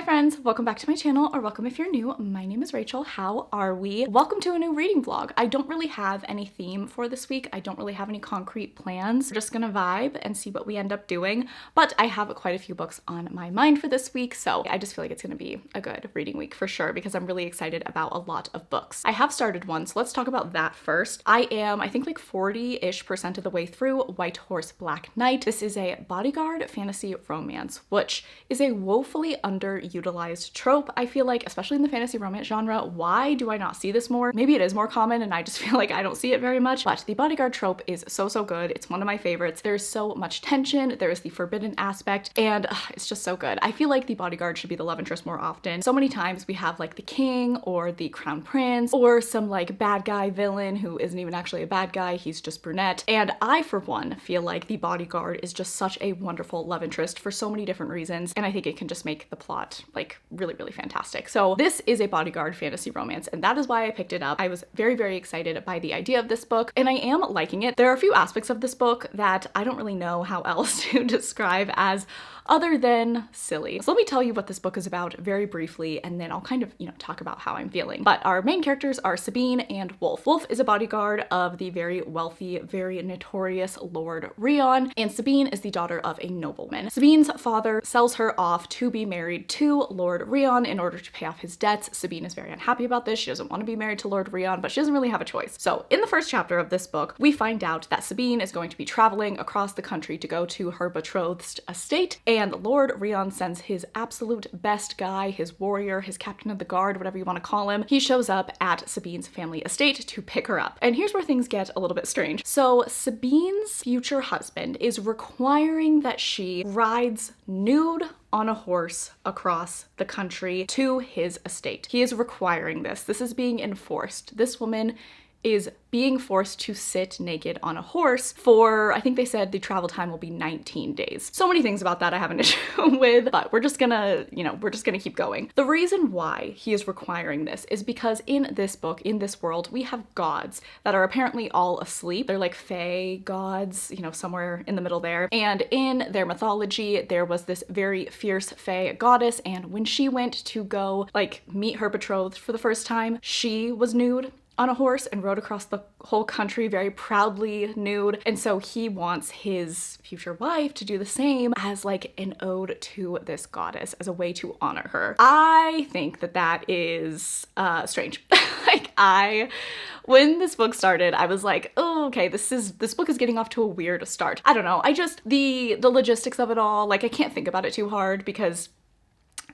friends, welcome back to my channel, or welcome if you're new. My name is Rachel. How are we? Welcome to a new reading vlog. I don't really have any theme for this week. I don't really have any concrete plans. We're just gonna vibe and see what we end up doing. But I have quite a few books on my mind for this week, so I just feel like it's gonna be a good reading week for sure because I'm really excited about a lot of books. I have started one, so let's talk about that first. I am, I think like 40-ish% of the way through White Horse Black Knight. This is a bodyguard fantasy romance, which is a woefully underutilized trope, I feel like, especially in the fantasy romance genre. Why do I not see this more? Maybe it is more common and I just feel like I don't see it very much, but the bodyguard trope is so good. It's one of my favorites. There's so much tension, there is the forbidden aspect, and it's just so good. I feel like the bodyguard should be the love interest more often. So many times we have like the king or the crown prince or some like bad guy villain who isn't even actually a bad guy, he's just brunette, and I for one feel like the bodyguard is just such a wonderful love interest for so many different reasons, and I think it can just make the plot like really fantastic. So this is a bodyguard fantasy romance, and that is why I picked it up. I was very excited by the idea of this book, and I am liking it. There are a few aspects of this book that I don't really know how else to describe as other than silly. So let me tell you what this book is about very briefly, and then I'll kind of, talk about how I'm feeling. But our main characters are Sabine and Wolf. Wolf is a bodyguard of the very wealthy, very notorious Lord Rion, and Sabine is the daughter of a nobleman. Sabine's father sells her off to be married to Lord Rion in order to pay off his debts. Sabine is very unhappy about this. She doesn't want to be married to Lord Rion, but she doesn't really have a choice. So in the first chapter of this book, we find out that Sabine is going to be traveling across the country to go to her betrothed's estate, and Lord Rion sends his absolute best guy, his warrior, his captain of the guard, whatever you want to call him. He shows up at Sabine's family estate to pick her up. And here's where things get a little bit strange. So Sabine's future husband is requiring that she rides nude on a horse across the country to his estate. He is requiring this. This is being enforced. This woman is being forced to sit naked on a horse for, I think they said the travel time will be 19 days. So many things about that I have an issue with, but we're just gonna, we're just gonna keep going. The reason why he is requiring this is because in this book, in this world, we have gods that are apparently all asleep. They're like fae gods, somewhere in the middle there. And in their mythology, there was this very fierce fae goddess, and when she went to go like meet her betrothed for the first time, she was nude on a horse and rode across the whole country very proudly nude. And so he wants his future wife to do the same as like an ode to this goddess as a way to honor her. I think that that is strange. When this book started, I was like, oh, okay, this book is getting off to a weird start. I don't know. I just, the logistics of it all, like I can't think about it too hard because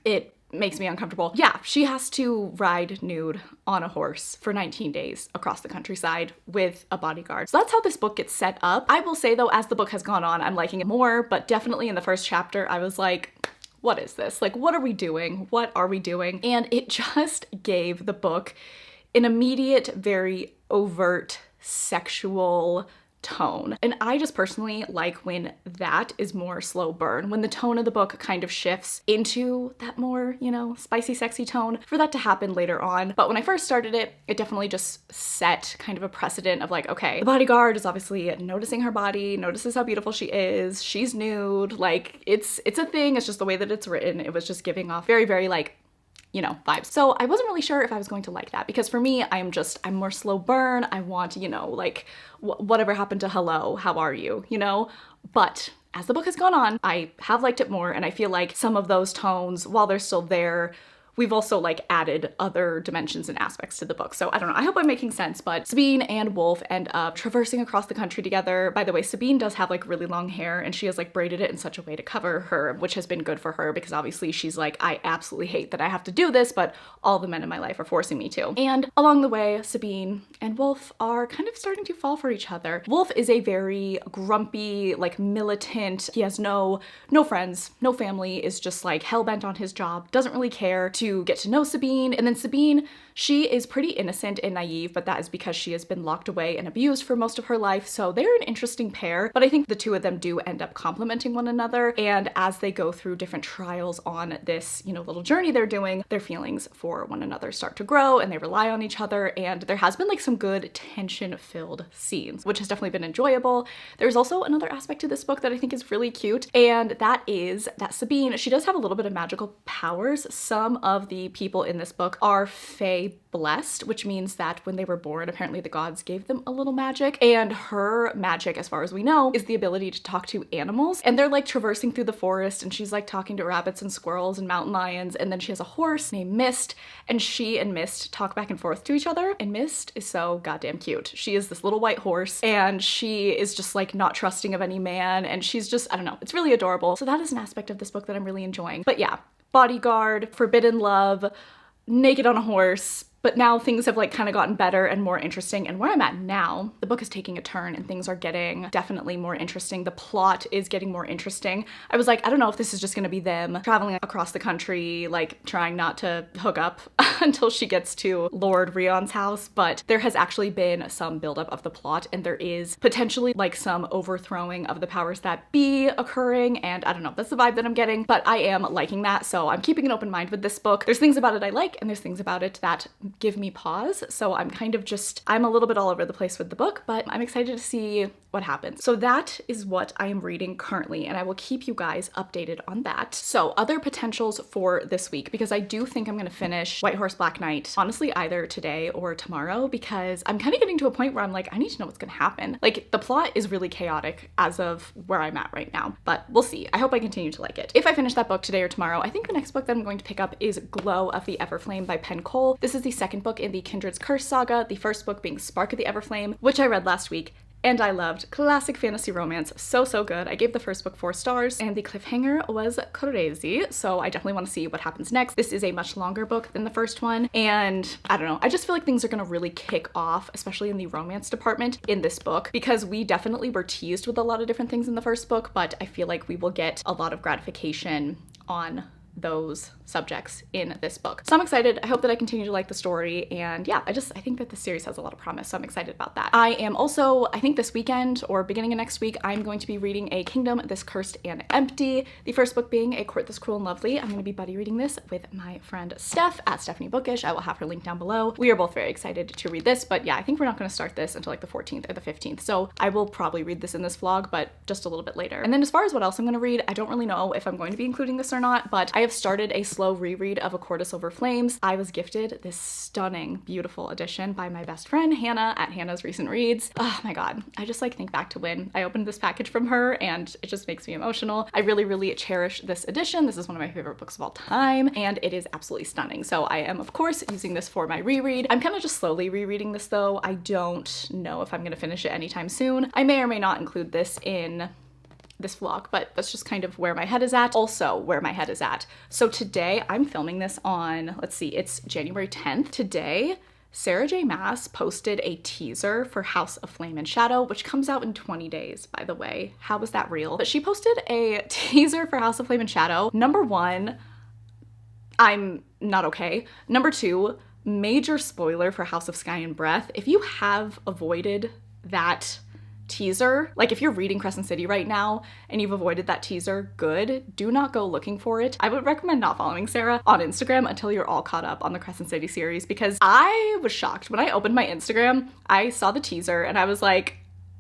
it makes me uncomfortable. Yeah, she has to ride nude on a horse for 19 days across the countryside with a bodyguard. So that's how this book gets set up. I will say though, as the book has gone on, I'm liking it more, but definitely in the first chapter, I was like, what is this? Like, what are we doing? What are we doing? And it just gave the book an immediate, very overt sexual tone. And I just personally like when that is more slow burn, when the tone of the book kind of shifts into that more, spicy, sexy tone, for that to happen later on. But when I first started it, it definitely just set kind of a precedent of like, okay, the bodyguard is obviously noticing her body, notices how beautiful she is, she's nude, like it's a thing, it's just the way that it's written. It was just giving off very like, vibes. So I wasn't really sure if I was going to like that because for me, I'm more slow burn. I want, like whatever happened to hello, how are you, But as the book has gone on, I have liked it more, and I feel like some of those tones, while they're still there, we've also like added other dimensions and aspects to the book. So I don't know, I hope I'm making sense, but Sabine and Wolf end up traversing across the country together. By the way, Sabine does have like really long hair, and she has like braided it in such a way to cover her, which has been good for her because obviously she's like, I absolutely hate that I have to do this, but all the men in my life are forcing me to. And along the way, Sabine and Wolf are kind of starting to fall for each other. Wolf is a very grumpy, like militant, he has no friends, no family, is just like hell-bent on his job, doesn't really care to get to know Sabine. And then Sabine, she is pretty innocent and naive, but that is because she has been locked away and abused for most of her life. So they're an interesting pair, but I think the two of them do end up complementing one another. And as they go through different trials on this, little journey they're doing, their feelings for one another start to grow and they rely on each other. And there has been like some good tension-filled scenes, which has definitely been enjoyable. There's also another aspect to this book that I think is really cute, and that is that Sabine, she does have a little bit of magical powers. Some of the people in this book are fae blessed, which means that when they were born, apparently the gods gave them a little magic, and her magic, as far as we know, is the ability to talk to animals. And they're like traversing through the forest, and she's like talking to rabbits and squirrels and mountain lions, and then she has a horse named Mist, and she and Mist talk back and forth to each other, and Mist is so goddamn cute. She is this little white horse, and she is just like not trusting of any man, and she's just, I don't know, it's really adorable. So that is an aspect of this book that I'm really enjoying. But yeah, bodyguard, forbidden love, naked on a horse, but now things have like kind of gotten better and more interesting. And where I'm at now, the book is taking a turn and things are getting definitely more interesting. The plot is getting more interesting. I was like, I don't know if this is just gonna be them traveling across the country, like trying not to hook up until she gets to Lord Rion's house, but there has actually been some buildup of the plot, and there is potentially like some overthrowing of the powers that be occurring, and I don't know, that's the vibe that I'm getting, but I am liking that, so I'm keeping an open mind with this book. There's things about it I like, and there's things about it that give me pause, so I'm kind of just, I'm a little bit all over the place with the book, but I'm excited to see what happens. So that is what I am reading currently, and I will keep you guys updated on that. So other potentials for this week, because I do think I'm gonna finish White Horse Black Knight, honestly either today or tomorrow, because I'm kind of getting to a point where I'm like, I need to know what's gonna happen. Like, the plot is really chaotic as of where I'm at right now, but we'll see. I hope I continue to like it. If I finish that book today or tomorrow, I think the next book that I'm going to pick up is Glow of the Everflame by Penn Cole. This is the second book in the Kindred's Curse saga, the first book being Spark of the Everflame, which I read last week, and I loved. Classic fantasy romance, so good. I gave the first book 4 stars, and the cliffhanger was crazy, so I definitely want to see what happens next. This is a much longer book than the first one, and I don't know, I just feel like things are gonna really kick off, especially in the romance department in this book, because we definitely were teased with a lot of different things in the first book, but I feel like we will get a lot of gratification on those subjects in this book. So I'm excited. I hope that I continue to like the story, and yeah, I think that the series has a lot of promise, so I'm excited about that. I am also, I think this weekend or beginning of next week, I'm going to be reading A Kingdom This Cursed and Empty, the first book being A Court This Cruel and Lovely. I'm going to be buddy reading this with my friend Steph at Stephanie Bookish. I will have her link down below. We are both very excited to read this, but yeah, I think we're not going to start this until like the 14th or the 15th, so I will probably read this in this vlog, but just a little bit later. And then as far as what else I'm going to read, I don't really know if I'm going to be including this or not, but I have started a slow reread of A Court of Silver Flames. I was gifted this stunning, beautiful edition by my best friend Hannah at Hannah's Recent Reads. Oh my god, I just like think back to when I opened this package from her, and it just makes me emotional. I really cherish this edition. This is one of my favorite books of all time, and it is absolutely stunning. So I am of course using this for my reread. I'm kind of just slowly rereading this though. I don't know if I'm gonna finish it anytime soon. I may or may not include this in this vlog, but that's just kind of where my head is at. Also where my head is at. So today I'm filming this on, let's see, it's January 10th. Today, Sarah J Maas posted a teaser for House of Flame and Shadow, which comes out in 20 days, by the way. How was that real? But she posted a teaser for House of Flame and Shadow. Number 1, I'm not okay. Number 2, major spoiler for House of Sky and Breath. If you have avoided that teaser, like if you're reading Crescent City right now and you've avoided that teaser, good. Do not go looking for it. I would recommend not following Sarah on Instagram until you're all caught up on the Crescent City series, because I was shocked. When I opened my Instagram, I saw the teaser and I was like,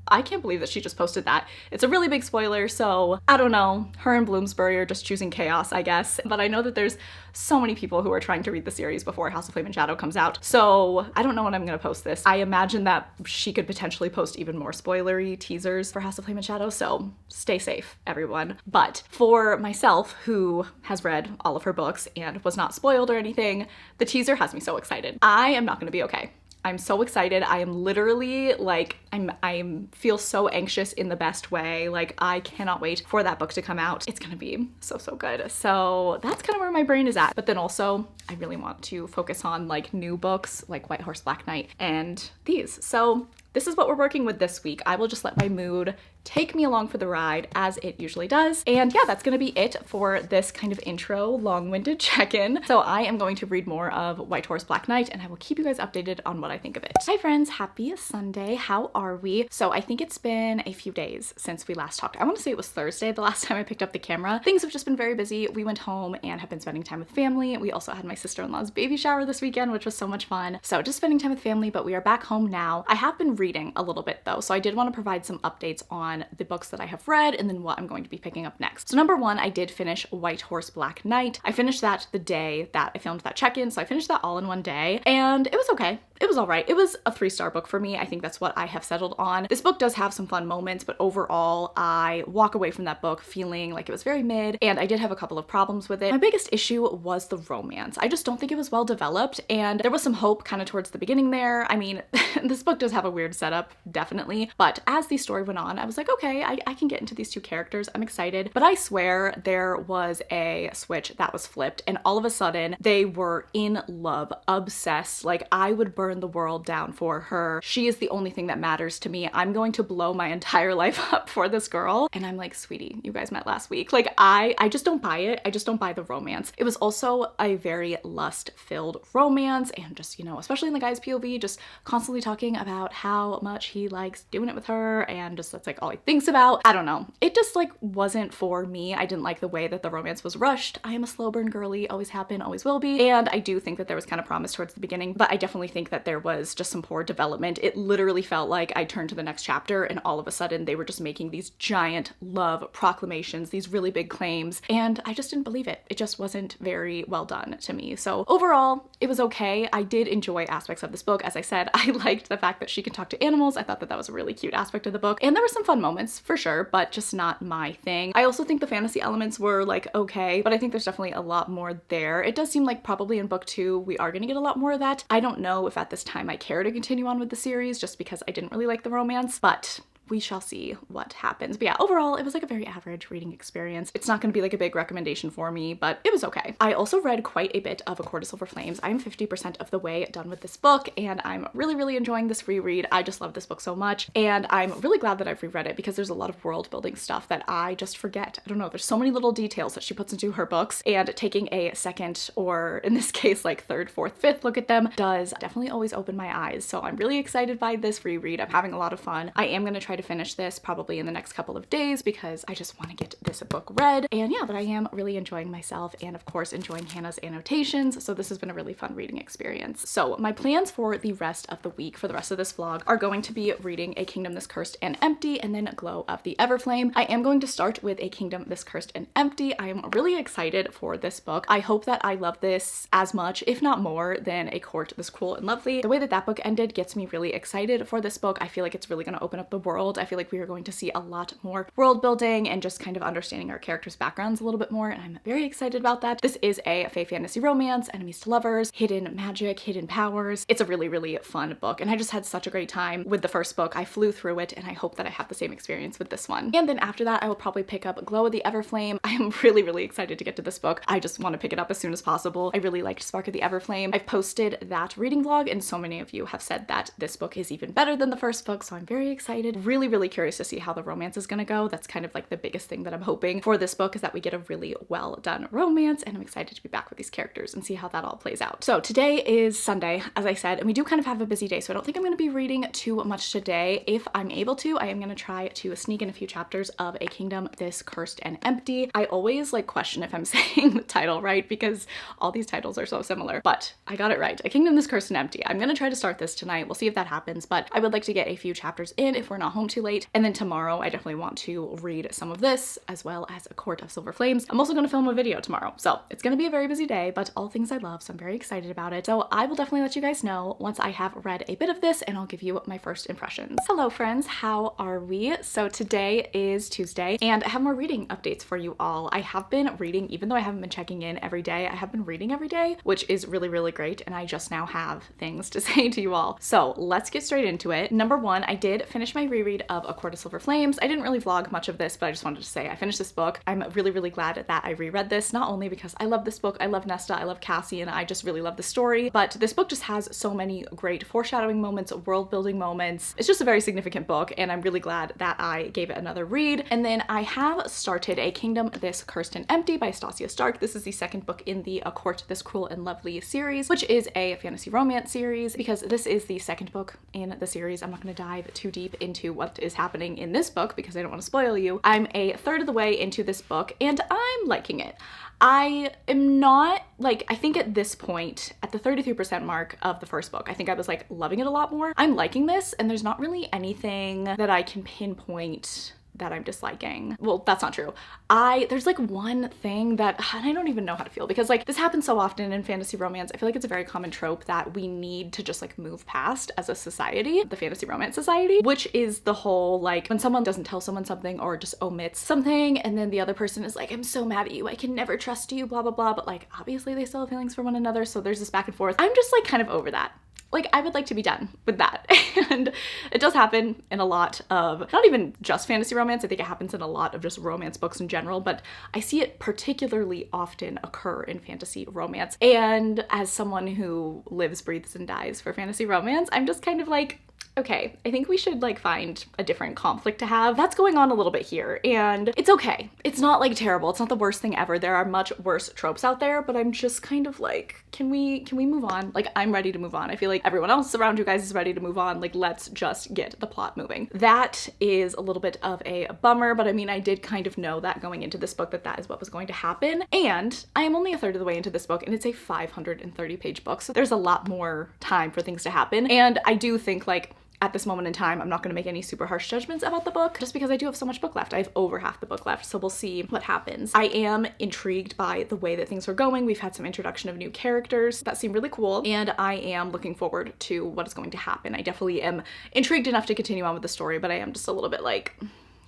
I can't believe that she just posted that. It's a really big spoiler, so I don't know. Her and Bloomsbury are just choosing chaos, I guess. But I know that there's so many people who are trying to read the series before House of Flame and Shadow comes out. So I don't know when I'm gonna post this. I imagine that she could potentially post even more spoilery teasers for House of Flame and Shadow, so stay safe, everyone. But for myself, who has read all of her books and was not spoiled or anything, the teaser has me so excited. I am not gonna be okay. I'm so excited. I am literally like, I feel so anxious in the best way. Like, I cannot wait for that book to come out. It's gonna be so good. So that's kind of where my brain is at. But then also, I really want to focus on like new books like White Horse Black Knight and these. So this is what we're working with this week. I will just let my mood take me along for the ride as it usually does. And yeah, that's gonna be it for this kind of intro, long-winded check-in. So I am going to read more of White Horse Black Knight and I will keep you guys updated on what I think of it. Hi friends, happy Sunday. How are we? So I think it's been a few days since we last talked. I want to say it was Thursday the last time I picked up the camera. Things have just been very busy. We went home and have been spending time with family. We also had my sister-in-law's baby shower this weekend, which was so much fun. So just spending time with family, but we are back home now. I have been reading a little bit though, so I did want to provide some updates on the books that I have read and then what I'm going to be picking up next. So number one, I did finish White Horse Black Knight. I finished that the day that I filmed that check-in, so I finished that all in one day and it was okay. It was all right. It was a 3-star book for me. I think that's what I have settled on. This book does have some fun moments, but overall I walk away from that book feeling like it was very mid, and I did have a couple of problems with it. My biggest issue was the romance. I just don't think it was well developed, and there was some hope kind of towards the beginning there. I mean, this book does have a weird setup, definitely, but as the story went on, I was like, okay, I can get into these two characters. I'm excited, but I swear there was a switch that was flipped, and all of a sudden they were in love, obsessed. Like I would burn the world down for her. She is the only thing that matters to me. I'm going to blow my entire life up for this girl. And I'm like, sweetie, you guys met last week. Like I just don't buy it. I just don't buy the romance. It was also a very lust-filled romance, and just, you know, especially in the guy's POV, just constantly talking about how much he likes doing it with her, and just that's like all he thinks about. I don't know. It just like wasn't for me. I didn't like the way that the romance was rushed. I am a slow burn girly, always have been, always will be. And I do think that there was kind of promise towards the beginning, but I definitely think that there was just some poor development. It literally felt like I turned to the next chapter and all of a sudden they were just making these giant love proclamations, these really big claims, and I just didn't believe it. It just wasn't very well done to me. So overall, it was okay. I did enjoy aspects of this book. As I said, I liked the fact that she can talk to animals. I thought that that was a really cute aspect of the book, and there were some fun moments for sure, but just not my thing. I also think the fantasy elements were like okay, but I think there's definitely a lot more there. It does seem like probably in book 2 we are going to get a lot more of that. I don't know if at this time I care to continue on with the series just because I didn't really like the romance, but we shall see what happens. But yeah, overall, it was like a very average reading experience. It's not going to be like a big recommendation for me, but it was okay. I also read quite a bit of A Court of Silver Flames. I'm 50% of the way done with this book, and I'm really, really enjoying this reread. I just love this book so much, and I'm really glad that I've reread it because there's a lot of world building stuff that I just forget. I don't know, there's so many little details that she puts into her books, and taking a second, or in this case, like third, fourth, fifth look at them does definitely always open my eyes. So I'm really excited by this reread. I'm having a lot of fun. I am going to try to finish this probably in the next couple of days because I just want to get this book read. And yeah, but I am really enjoying myself, and of course enjoying Hannah's annotations. So this has been a really fun reading experience. So my plans for the rest of the week, for the rest of this vlog, are going to be reading A Kingdom This Cursed and Empty, and then Glow of the Everflame. I am going to start with A Kingdom This Cursed and Empty. I am really excited for this book. I hope that I love this as much, if not more, than A Court This Cruel and Lovely. The way that that book ended gets me really excited for this book. I feel like it's really going to open up the world. I feel like we are going to see a lot more world building and just kind of understanding our characters' backgrounds a little bit more, and I'm very excited about that. This is a fae fantasy romance, enemies to lovers, hidden magic, hidden powers. It's a really, really fun book, and I just had such a great time with the first book. I flew through it, and I hope that I have the same experience with this one. And then after that, I will probably pick up Glow of the Everflame. I am really, really excited to get to this book. I just want to pick it up as soon as possible. I really liked Spark of the Everflame. I've posted that reading vlog, and so many of you have said that this book is even better than the first book, so I'm very excited. Really, really curious to see how the romance is gonna go. That's kind of like the biggest thing that I'm hoping for this book, is that we get a really well done romance, and I'm excited to be back with these characters and see how that all plays out. So today is Sunday, as I said, and we do kind of have a busy day, so I don't think I'm gonna be reading too much today. If I'm able to, I am gonna try to sneak in a few chapters of A Kingdom This Cursed and Empty. I always like question if I'm saying the title right because all these titles are so similar, but I got it right. A Kingdom This Cursed and Empty. I'm gonna try to start this tonight. We'll see if that happens, but I would like to get a few chapters in if we're not home too late, and then tomorrow I definitely want to read some of this as well as A Court of Silver Flames. I'm also going to film a video tomorrow, so it's going to be a very busy day, but all things I love, so I'm very excited about it. So I will definitely let you guys know once I have read a bit of this, and I'll give you my first impressions. Hello friends, how are we? So today is Tuesday, and I have more reading updates for you all. I have been reading, even though I haven't been checking in every day, I have been reading every day, which is really, really great, and I just now have things to say to you all. So let's get straight into it. Number one, I did finish my reread reread of A Court of Silver Flames. I didn't really vlog much of this, but I just wanted to say I finished this book. I'm really, really glad that I reread this, not only because I love this book, I love Nesta, I love Cassie, and I just really love the story, but this book just has so many great foreshadowing moments, world building moments. It's just a very significant book, and I'm really glad that I gave it another read. And then I have started A Kingdom This Cursed and Empty by Stasia Stark. This is the second book in the A Court This Cruel and Lovely series, which is a fantasy romance series. Because this is the second book in the series, I'm not going to dive too deep into what is happening in this book because I don't want to spoil you. I'm a third of the way into this book and I'm liking it. I am not, like, I think at this point, at the 33% mark of the first book, I think I was like loving it a lot more. I'm liking this, and there's not really anything that I can pinpoint that I'm disliking. Well, that's not true. There's like one thing that, and I don't even know how to feel, because like this happens so often in fantasy romance. I feel like it's a very common trope that we need to just like move past as a society, the fantasy romance society, which is the whole like when someone doesn't tell someone something or just omits something, and then the other person is like, I'm so mad at you, I can never trust you, blah, blah, blah. But like, obviously they still have feelings for one another. So there's this back and forth. I'm just like kind of over that. Like, I would like to be done with that. And it does happen in a lot of, not even just fantasy romance, I think it happens in a lot of just romance books in general, but I see it particularly often occur in fantasy romance. And as someone who lives, breathes, and dies for fantasy romance, I'm just kind of like, okay, I think we should like find a different conflict to have. That's going on a little bit here, and it's okay. It's not like terrible. It's not the worst thing ever. There are much worse tropes out there, but I'm just kind of like, can we move on? Like, I'm ready to move on. I feel like everyone else around you guys is ready to move on. Like, let's just get the plot moving. That is a little bit of a bummer, but I mean, I did kind of know that going into this book that is what was going to happen. And I am only a third of the way into this book, and it's a 530-page book. So there's a lot more time for things to happen. And I do think like, at this moment in time, I'm not going to make any super harsh judgments about the book just because I do have so much book left. I have over half the book left, so we'll see what happens. I am intrigued by the way that things are going. We've had some introduction of new characters that seem really cool, and I am looking forward to what is going to happen. I definitely am intrigued enough to continue on with the story, but I am just a little bit like,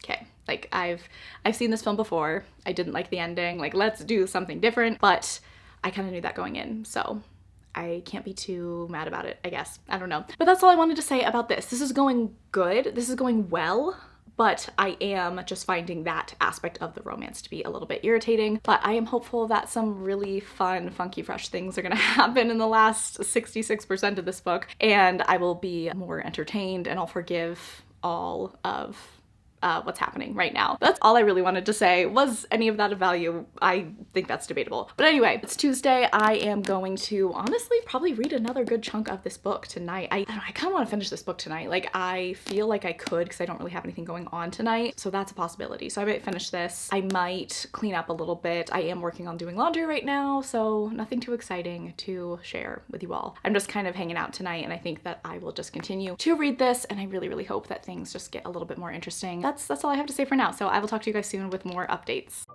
okay, like I've seen this film before. I didn't like the ending. Like, let's do something different, but I kind of knew that going in, so I can't be too mad about it, I guess. I don't know. But that's all I wanted to say about this. This is going good. This is going well, but I am just finding that aspect of the romance to be a little bit irritating. But I am hopeful that some really fun, funky, fresh things are gonna happen in the last 66% of this book, and I will be more entertained, and I'll forgive all of what's happening right now. That's all I really wanted to say. Was any of that of value? I think that's debatable. But anyway, it's Tuesday. I am going to honestly probably read another good chunk of this book tonight. I don't know, I kind of want to finish this book tonight. Like, I feel like I could because I don't really have anything going on tonight. So that's a possibility. So I might finish this. I might clean up a little bit. I am working on doing laundry right now, so nothing too exciting to share with you all. I'm just kind of hanging out tonight, and I think that I will just continue to read this, and I really, really hope that things just get a little bit more interesting. That's all I have to say for now. So I will talk to you guys soon with more updates.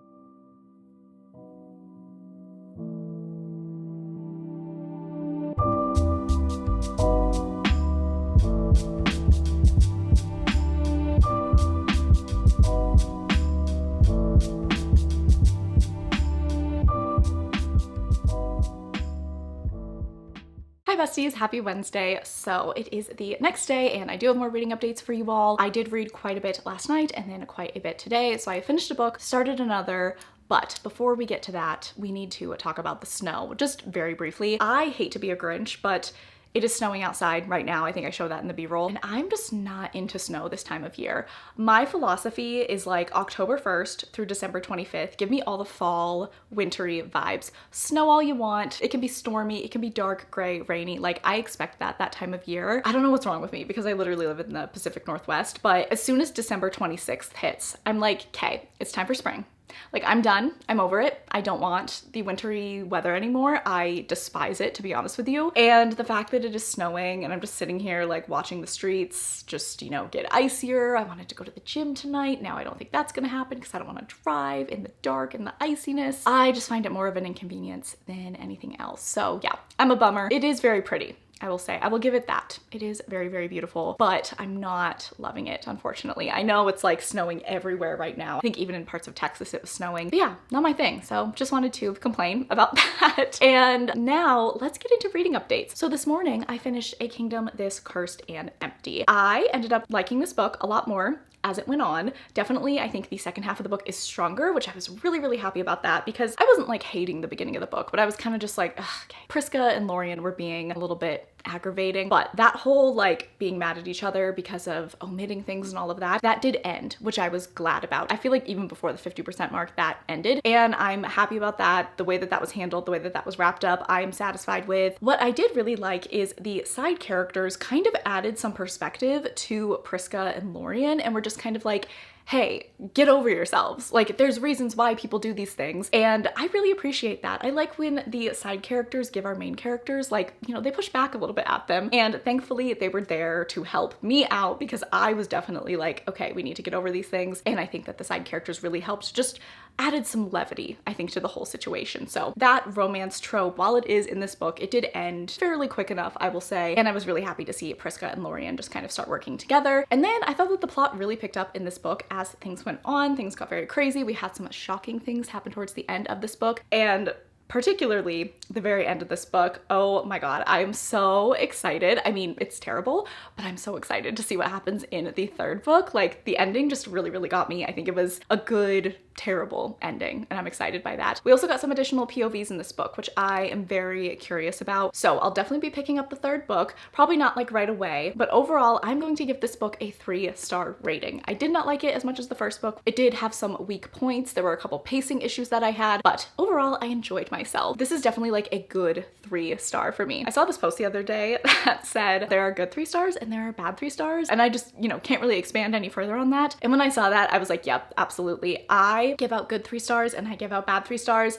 Hi besties, happy Wednesday. So it is the next day and I do have more reading updates for you all. I did read quite a bit last night and then quite a bit today. So I finished a book, started another, but before we get to that, we need to talk about the snow just very briefly. I hate to be a Grinch, but it is snowing outside right now. I think I showed that in the B-roll, and I'm just not into snow this time of year. My philosophy is like October 1st through December 25th. Give me all the fall, wintry vibes. Snow all you want. It can be stormy, it can be dark, gray, rainy. Like, I expect that time of year. I don't know what's wrong with me because I literally live in the Pacific Northwest, but as soon as December 26th hits, I'm like, okay, it's time for spring. Like, I'm done. I'm over it. I don't want the wintry weather anymore. I despise it, to be honest with you. And the fact that it is snowing and I'm just sitting here like watching the streets just, you know, get icier. I wanted to go to the gym tonight. Now I don't think that's gonna happen because I don't want to drive in the dark and the iciness. I just find it more of an inconvenience than anything else. So yeah, I'm a bummer. It is very pretty. I will say. I will give it that. It is very, very beautiful, but I'm not loving it, unfortunately. I know it's like snowing everywhere right now. I think even in parts of Texas it was snowing. But yeah, not my thing. So just wanted to complain about that. And now let's get into reading updates. So this morning I finished A Kingdom This Cursed and Empty. I ended up liking this book a lot more as it went on. Definitely, I think the second half of the book is stronger, which I was really, really happy about that because I wasn't like hating the beginning of the book, but I was kind of just like, okay. Prisca and Lorien were being a little bit aggravating, but that whole like being mad at each other because of omitting things and all of that, that did end, which I was glad about. I feel like even before the 50% mark that ended, and I'm happy about that. The way that that was handled, the way that that was wrapped up, I'm satisfied with. What I did really like is the side characters kind of added some perspective to Prisca and Lorien, and we're just kind of like, hey, get over yourselves. Like, there's reasons why people do these things, and I really appreciate that. I like when the side characters give our main characters, like, you know, they push back a little bit at them, and thankfully they were there to help me out because I was definitely like, okay, we need to get over these things, and I think that the side characters really helped, just added some levity, I think, to the whole situation. So that romance trope, while it is in this book, it did end fairly quick enough, I will say, and I was really happy to see Prisca and Lorien just kind of start working together. And then I thought that the plot really picked up in this book as things went on. Things got very crazy. We had some shocking things happen towards the end of this book, and particularly the very end of this book. Oh my god, I am so excited. I mean, it's terrible, but I'm so excited to see what happens in the third book. Like, the ending just really, really got me. I think it was a good, terrible ending, and I'm excited by that. We also got some additional POVs in this book, which I am very curious about. So I'll definitely be picking up the third book, probably not like right away, but overall, I'm going to give this book a 3-star rating. I did not like it as much as the first book. It did have some weak points. There were a couple pacing issues that I had, but overall, I enjoyed myself. This is definitely like a good 3-star for me. I saw this post the other day that said there are good 3 stars and there are bad 3 stars, and I just, you know, can't really expand any further on that. And when I saw that, I was like, yep, absolutely. I give out good 3 stars and I give out bad 3 stars.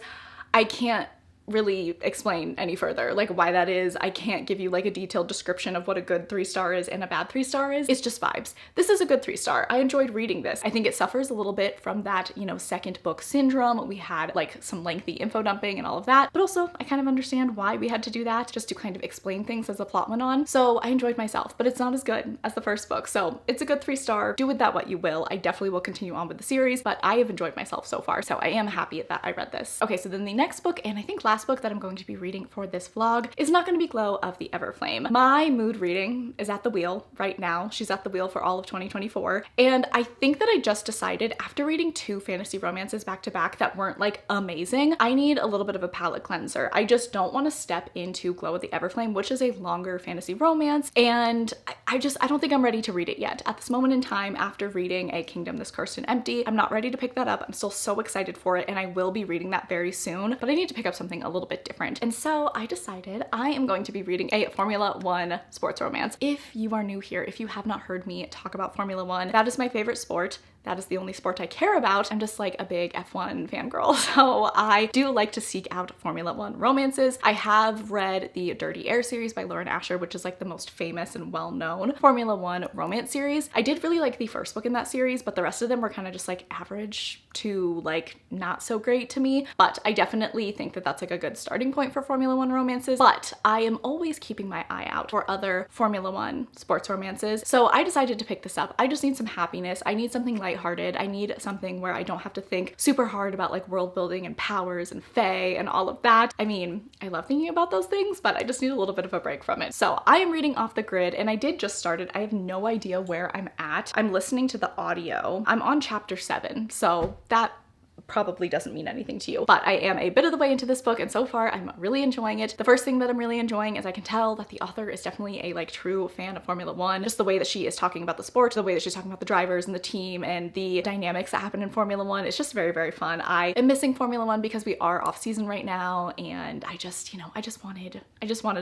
I can't really explain any further like why that is. I can't give you like a detailed description of what a good 3-star is and a bad 3-star is. It's just vibes. This is a good 3-star. I enjoyed reading this. I think it suffers a little bit from that, you know, second book syndrome. We had like some lengthy info dumping and all of that, but also I kind of understand why we had to do that, just to kind of explain things as the plot went on. So I enjoyed myself, but it's not as good as the first book. So it's a good 3-star. Do with that what you will. I definitely will continue on with the series, but I have enjoyed myself so far. So I am happy that I read this. Okay, so then the next book, and I think last book that I'm going to be reading for this vlog, is not going to be Glow of the Everflame. My mood reading is at the wheel right now. She's at the wheel for all of 2024. And I think that I just decided after reading 2 fantasy romances back to back that weren't like amazing, I need a little bit of a palate cleanser. I just don't want to step into Glow of the Everflame, which is a longer fantasy romance. And I don't think I'm ready to read it yet. At this moment in time, after reading A Kingdom This Cursed and Empty, I'm not ready to pick that up. I'm still so excited for it, and I will be reading that very soon, but I need to pick up something a little bit different. And so I decided I am going to be reading a Formula One sports romance. If you are new here, if you have not heard me talk about Formula One, that is my favorite sport. That is the only sport I care about. I'm just like a big F1 fangirl, so I do like to seek out Formula One romances. I have read the Dirty Air series by Lauren Asher, which is like the most famous and well-known Formula One romance series. I did really like the first book in that series, but the rest of them were kind of just like average to like not so great to me. But I definitely think that that's like a good starting point for Formula One romances. But I am always keeping my eye out for other Formula One sports romances. So I decided to pick this up. I just need some happiness. I need something lighthearted. I need something where I don't have to think super hard about like world building and powers and fae and all of that. I mean, I love thinking about those things, but I just need a little bit of a break from it. So I am reading Off the Grid, and I did just start it. I have no idea where I'm at. I'm listening to the audio. I'm on chapter 7, so that probably doesn't mean anything to you, but I am a bit of the way into this book, and so far I'm really enjoying it. The first thing that I'm really enjoying is I can tell that the author is definitely a like true fan of Formula One. Just the way that she is talking about the sport, the way that she's talking about the drivers and the team and the dynamics that happen in Formula One. It's just very, very fun. I am missing Formula One because we are off season right now, and I just, you know, I just wanted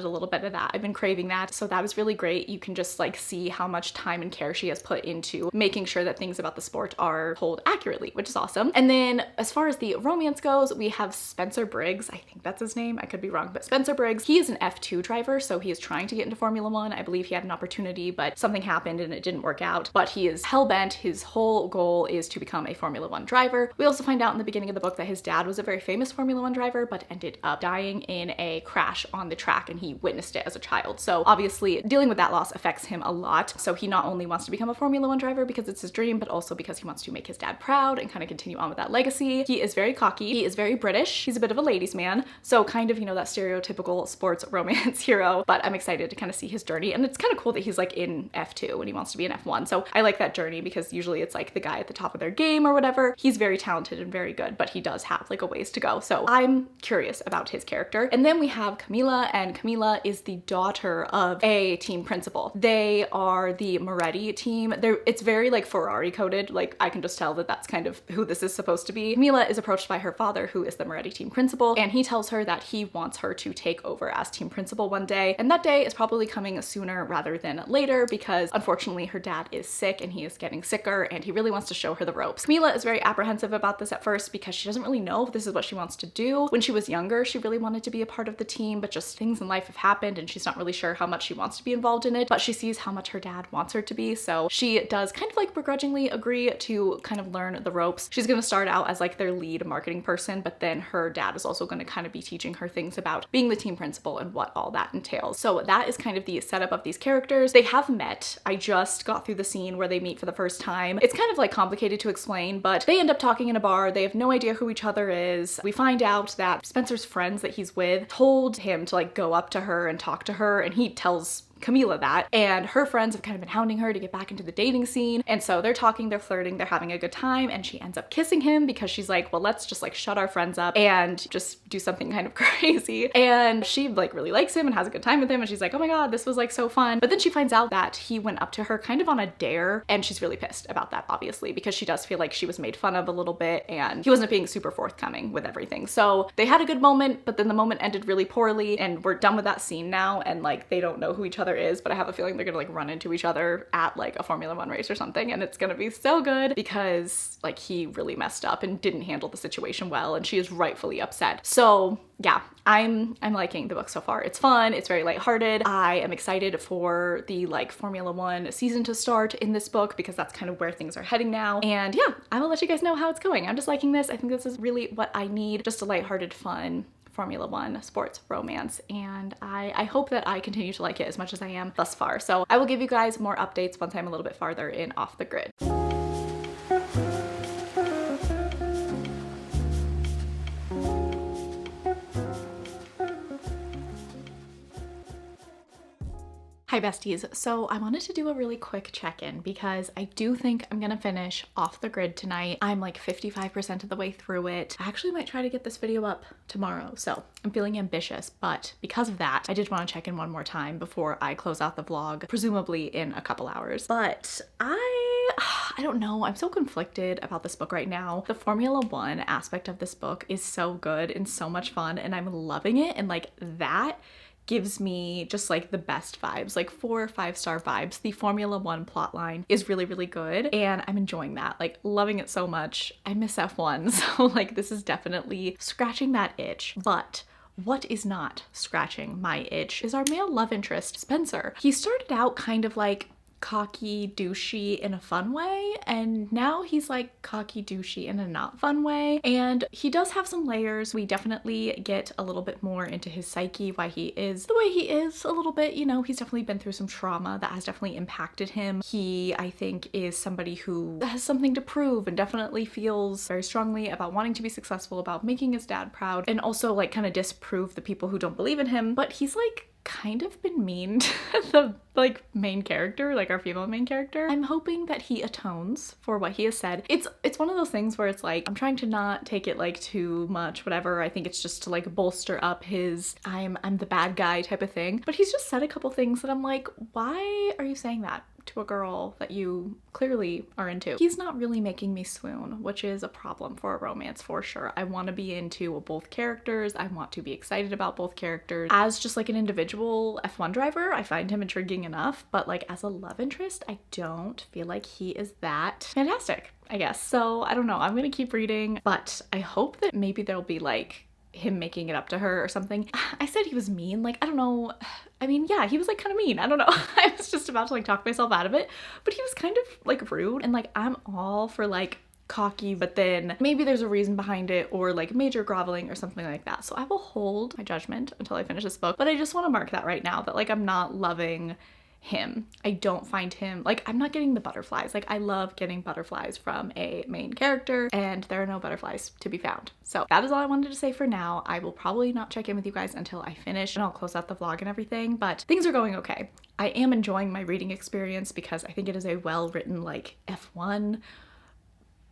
a little bit of that. I've been craving that, so that was really great. You can just like see how much time and care she has put into making sure that things about the sport are told accurately, which is awesome. And then as far as the romance goes, we have Spencer Briggs. I think that's his name. I could be wrong, but Spencer Briggs, he is an F2 driver, so he is trying to get into Formula One. I believe he had an opportunity, but something happened and it didn't work out. But he is hell-bent. His whole goal is to become a Formula One driver. We also find out in the beginning of the book that his dad was a very famous Formula One driver, but ended up dying in a crash on the track, and he witnessed it as a child. So obviously dealing with that loss affects him a lot. So he not only wants to become a Formula One driver because it's his dream, but also because he wants to make his dad proud and kind of continue on with that legacy. He is very cocky. He is very British. He's a bit of a ladies' man. So kind of, you know, that stereotypical sports romance hero, but I'm excited to kind of see his journey. And it's kind of cool that he's like in F2 when he wants to be in F1. So I like that journey because usually it's like the guy at the top of their game or whatever. He's very talented and very good, but he does have like a ways to go. So I'm curious about his character. And then we have Camilla, and Camilla is the daughter of a team principal. They are the Moretti team. It's very like Ferrari coded. Like I can just tell that that's kind of who this is supposed to be. Camilla is approached by her father, who is the Moretti team principal, and he tells her that he wants her to take over as team principal one day. And that day is probably coming sooner rather than later because unfortunately her dad is sick and he is getting sicker and he really wants to show her the ropes. Camilla is very apprehensive about this at first because she doesn't really know if this is what she wants to do. When she was younger, she really wanted to be a part of the team, but just things in life have happened and she's not really sure how much she wants to be involved in it, but she sees how much her dad wants her to be. So she does kind of like begrudgingly agree to kind of learn the ropes. She's going to start out as like their lead marketing person, but then her dad is also going to kind of be teaching her things about being the team principal and what all that entails. So that is kind of the setup of these characters. They have met. I just got through the scene where they meet for the first time. It's kind of like complicated to explain, but they end up talking in a bar. They have no idea who each other is. We find out that Spencer's friends that he's with told him to like go up to her and talk to her, and he tells Camilla that, and her friends have kind of been hounding her to get back into the dating scene, and so they're talking, they're flirting, they're having a good time, and she ends up kissing him because she's like, well, let's just like shut our friends up and just do something kind of crazy. And she like really likes him and has a good time with him, and she's like, oh my god, this was like so fun. But then she finds out that he went up to her kind of on a dare, and she's really pissed about that, obviously, because she does feel like she was made fun of a little bit and he wasn't being super forthcoming with everything. So they had a good moment, but then the moment ended really poorly, and we're done with that scene now, and like they don't know who each other is, but I have a feeling they're gonna like run into each other at like a Formula One race or something, and it's gonna be so good because like he really messed up and didn't handle the situation well, and she is rightfully upset. So yeah, I'm liking the book so far. It's fun, it's very lighthearted. I am excited for the like Formula One season to start in this book because that's kind of where things are heading now. And yeah, I will let you guys know how it's going. I'm just liking this. I think this is really what I need, just a lighthearted, fun Formula One sports romance, and I hope that I continue to like it as much as I am thus far. So I will give you guys more updates once I'm a little bit farther in Off the Grid. Hi besties, so I wanted to do a really quick check-in because I do think I'm gonna finish Off the Grid tonight. I'm like 55% of the way through it. I actually might try to get this video up tomorrow, so I'm feeling ambitious, but because of that, I did want to check in one more time before I close out the vlog, presumably in a couple hours. But I don't know, I'm so conflicted about this book right now. The Formula One aspect of this book is so good and so much fun, and I'm loving it, and like that gives me just like the best vibes, like 4 or 5-star vibes. The Formula One plotline is really, really good, and I'm enjoying that, like loving it so much. I miss F1, so like this is definitely scratching that itch. But what is not scratching my itch is our male love interest, Spencer. He started out kind of like cocky douchey in a fun way, and now he's like cocky douchey in a not fun way, and he does have some layers. We definitely get a little bit more into his psyche, why he is the way he is a little bit, you know. He's definitely been through some trauma that has definitely impacted him. He, I think, is somebody who has something to prove and definitely feels very strongly about wanting to be successful, about making his dad proud, and also like kind of disprove the people who don't believe in him. But he's like kind of been mean to the like main character, like our female main character. I'm hoping that he atones for what he has said. It's one of those things where it's like I'm trying to not take it like too much, whatever. I think it's just to like bolster up his I'm the bad guy type of thing. But he's just said a couple things that I'm like, why are you saying that? to a girl that you clearly are into. He's not really making me swoon, which is a problem for a romance for sure. I want to be into both characters. I want to be excited about both characters. As just like an individual F1 driver, I find him intriguing enough, but like as a love interest, I don't feel like he is that fantastic, I guess. So I don't know, I'm gonna keep reading, but I hope that maybe there'll be like him making it up to her or something. I said he was mean, like, I don't know. I mean, yeah, he was like kind of mean. I don't know. I was just about to like talk myself out of it, but he was kind of like rude, and like I'm all for like cocky, but then maybe there's a reason behind it, or like major groveling or something like that. So I will hold my judgment until I finish this book, but I just want to mark that right now that like I'm not loving him. I don't find him, like, I'm not getting the butterflies. Like, I love getting butterflies from a main character, and there are no butterflies to be found. So that is all I wanted to say for now. I will probably not check in with you guys until I finish, and I'll close out the vlog and everything, but things are going okay. I am enjoying my reading experience because I think it is a well-written like F1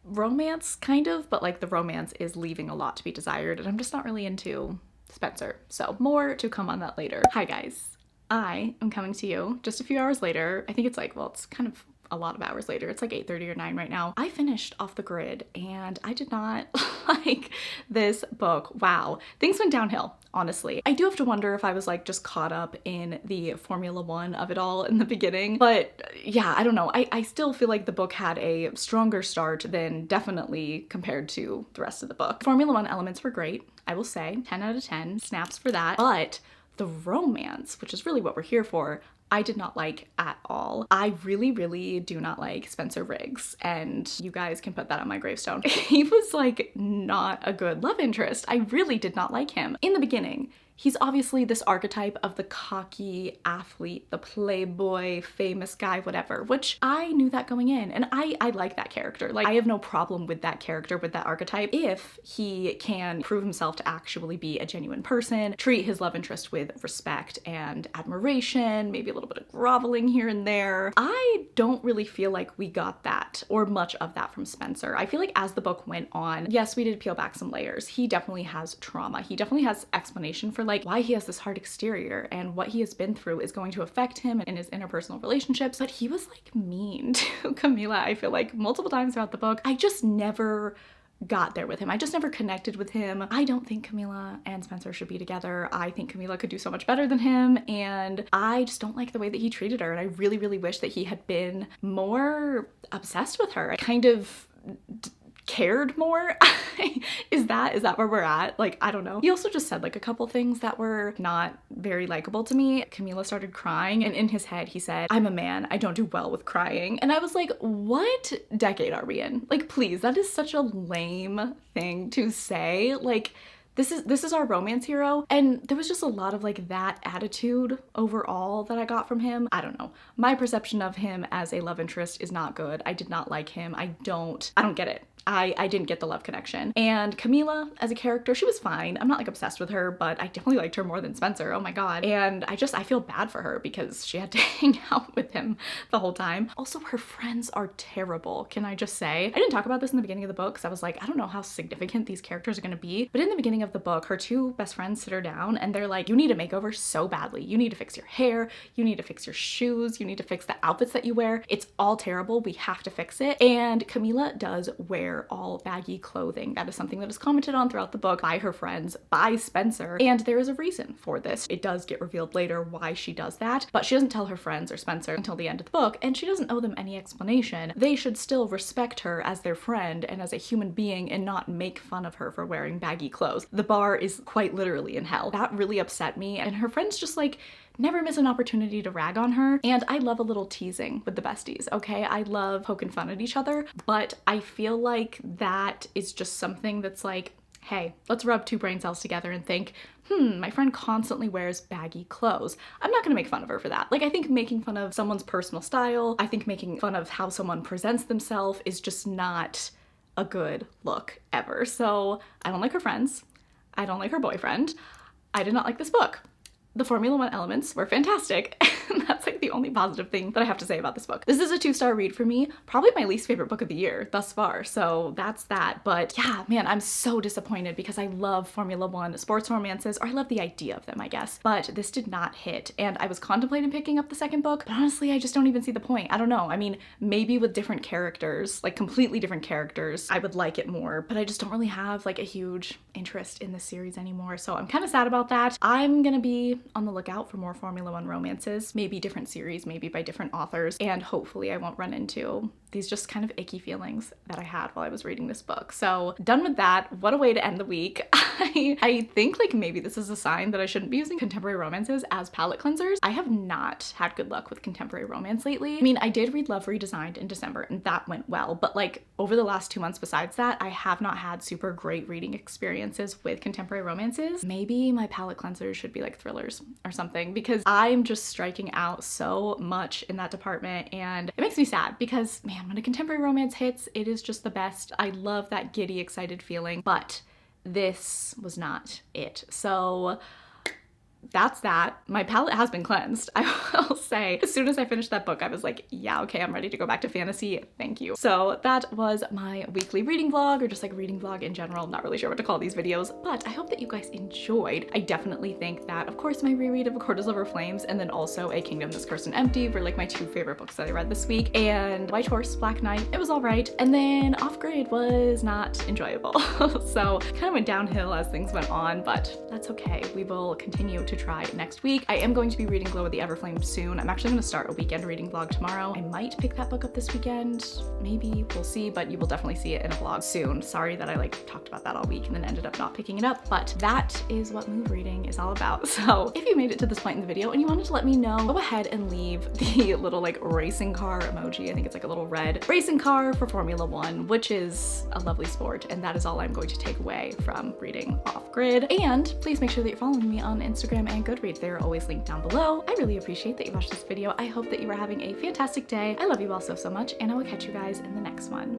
romance kind of, but like the romance is leaving a lot to be desired, and I'm just not really into Spencer. So more to come on that later. Hi guys. I am coming to you just a few hours later. I think it's like, well, it's kind of a lot of hours later. It's like 8:30 or 9 right now. I finished Off the Grid and I did not like this book. Wow. Things went downhill, honestly. I do have to wonder if I was like just caught up in the Formula One of it all in the beginning. But yeah, I don't know. I still feel like the book had a stronger start than definitely compared to the rest of the book. Formula One elements were great, I will say. 10 out of 10 snaps for that. But the romance, which is really what we're here for, I did not like at all. I really, really do not like Spencer Riggs, and you guys can put that on my gravestone. He was like not a good love interest. I really did not like him. In the beginning, he's obviously this archetype of the cocky athlete, the playboy, famous guy, whatever, which I knew that going in, and I like that character. Like, I have no problem with that character, with that archetype, if he can prove himself to actually be a genuine person, treat his love interest with respect and admiration, maybe a little bit of groveling here and there. I don't really feel like we got that, or much of that, from Spencer. I feel like as the book went on, yes, we did peel back some layers. He definitely has trauma. He definitely has explanation for like why he has this hard exterior, and what he has been through is going to affect him in his interpersonal relationships. But he was like mean to Camila, I feel like, multiple times throughout the book. I just never got there with him. I just never connected with him. I don't think Camila and Spencer should be together. I think Camila could do so much better than him, and I just don't like the way that he treated her, and I really, really wish that he had been more obsessed with her. I kind of cared more. Is that where we're at? Like, I don't know. He also just said like a couple things that were not very likable to me. Camila started crying, and in his head he said, "I'm a man, I don't do well with crying." And I was like, what decade are we in? Like, please, that is such a lame thing to say. Like, this is our romance hero, and there was just a lot of like that attitude overall that I got from him. I don't know. My perception of him as a love interest is not good. I did not like him. I don't get it. I didn't get the love connection. And Camila as a character, she was fine. I'm not like obsessed with her, but I definitely liked her more than Spencer. Oh my god. And I feel bad for her because she had to hang out with him the whole time. Also, her friends are terrible, can I just say? I didn't talk about this in the beginning of the book because I was like, I don't know how significant these characters are gonna be. But in the beginning of the book, her two best friends sit her down and they're like, you need a makeover so badly. You need to fix your hair, you need to fix your shoes, you need to fix the outfits that you wear. It's all terrible. We have to fix it. And Camila does wear all baggy clothing. That is something that is commented on throughout the book by her friends, by Spencer, and there is a reason for this. It does get revealed later why she does that, but she doesn't tell her friends or Spencer until the end of the book, and she doesn't owe them any explanation. They should still respect her as their friend and as a human being and not make fun of her for wearing baggy clothes. The bar is quite literally in hell. That really upset me, and her friends just like never miss an opportunity to rag on her. And I love a little teasing with the besties, okay? I love poking fun at each other, but I feel like that is just something that's like, hey, let's rub two brain cells together and think, my friend constantly wears baggy clothes. I'm not gonna make fun of her for that. Like, I think making fun of someone's personal style, I think making fun of how someone presents themselves is just not a good look ever. So I don't like her friends. I don't like her boyfriend. I did not like this book. The Formula One elements were fantastic. That's like the only positive thing that I have to say about this book. This is a 2-star read for me, probably my least favorite book of the year thus far. So that's that. But yeah, man, I'm so disappointed because I love Formula One sports romances, or I love the idea of them, I guess. But this did not hit. And I was contemplating picking up the second book, but honestly, I just don't even see the point. I don't know. I mean, maybe with different characters, like completely different characters, I would like it more, but I just don't really have like a huge interest in this series anymore. So I'm kind of sad about that. I'm gonna be on the lookout for more Formula One romances, maybe different series, maybe by different authors, and hopefully I won't run into these just kind of icky feelings that I had while I was reading this book. So done with that. What a way to end the week. I think like maybe this is a sign that I shouldn't be using contemporary romances as palette cleansers. I have not had good luck with contemporary romance lately. I mean, I did read Love Redesigned in December and that went well, but like over the last 2 months besides that, I have not had super great reading experiences with contemporary romances. Maybe my palette cleansers should be like thrillers or something, because I'm just striking out so much in that department, and it makes me sad because, man, when a contemporary romance hits, it is just the best. I love that giddy, excited feeling, but this was not it. So that's that. My palette has been cleansed, I will say. As soon as I finished that book, I was like, yeah, okay, I'm ready to go back to fantasy. Thank you. So that was my weekly reading vlog, or just like reading vlog in general. I'm not really sure what to call these videos, but I hope that you guys enjoyed. I definitely think that, of course, my reread of A Court of Silver Flames, and then also A Kingdom That's Cursed and Empty were like my 2 favorite books that I read this week. And White Horse, Black Knight, it was all right. And then Off Grid was not enjoyable. So kind of went downhill as things went on, but that's okay. We will continue to try next week. I am going to be reading Glow of the Everflame soon. I'm actually going to start a weekend reading vlog tomorrow. I might pick that book up this weekend. Maybe, we'll see, but you will definitely see it in a vlog soon. Sorry that I like talked about that all week and then ended up not picking it up, but that is what move reading is all about. So if you made it to this point in the video and you wanted to let me know, go ahead and leave the little like racing car emoji. I think it's like a little red racing car for Formula One, which is a lovely sport. And that is all I'm going to take away from reading Off Grid. And please make sure that you're following me on Instagram and Goodreads. They're always linked down below. I really appreciate that you watched this video. I hope that you are having a fantastic day. I love you all so, so much, and I will catch you guys in the next one.